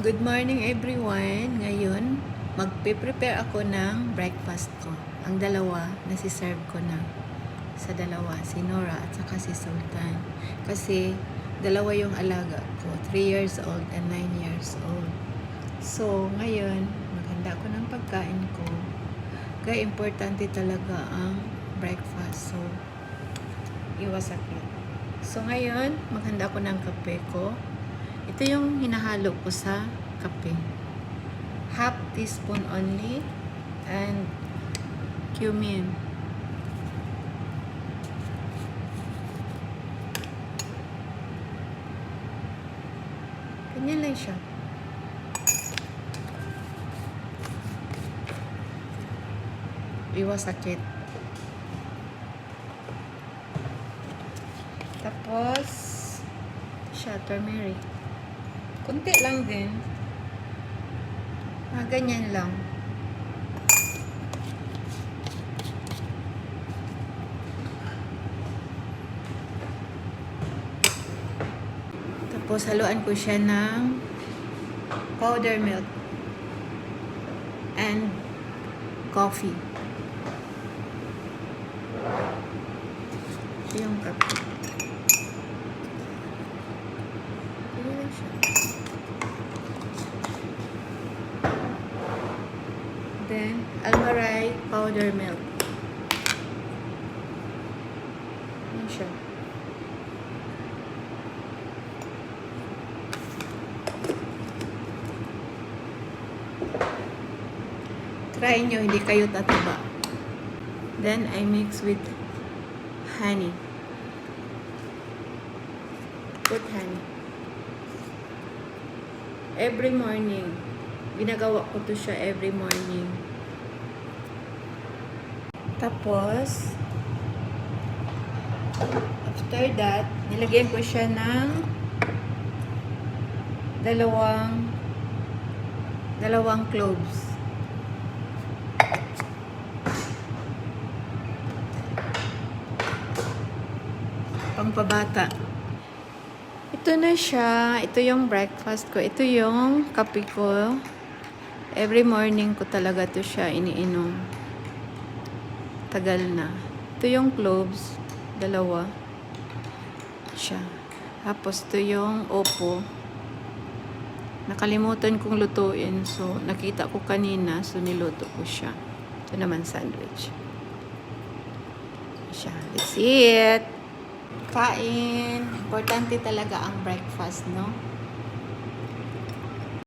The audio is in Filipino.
Good morning everyone. Ngayon, magpe-prepare ako ng breakfast ko. Ang dalawa, nasi-serve ko na sa dalawa, si Nora at saka si Sultan. Kasi dalawa yung alaga ko, 3 years old and 9 years old. So, ngayon, maghanda ko ng pagkain ko. Kaya importante talaga ang breakfast. So, iwasakit. So, ngayon, maghanda ko ng kape ko. Ito yung hinahalo ko sa kape. Half teaspoon only and cumin. Ganyan lang siya. Iwas sakit. Tapos, siya, turmeric. Kunti lang din. Ganyan lang. Tapos, haluan ko siya ng powder milk and coffee. Ito yung kape. Ganyan lang siya. Then, Almaray powder milk. Yan siya. Try nyo, hindi kayo tataba. Then, I mix with honey. Put honey. Every morning. Ginagawa ko to siya every morning. Tapos, after that, nilagyan ko siya ng dalawang cloves. Pangpabata. Ito na siya. Ito yung breakfast ko. Ito yung kape ko. Every morning ko talaga to siya iniinom. Tagal na. Ito yung cloves. Dalawa. Siya. Tapos ito yung opo. Nakalimutan kong lutuin. So, nakita ko kanina. So, niluto ko siya. Ito naman sandwich. Siya. Let's eat! Kain. Importante talaga ang breakfast, no?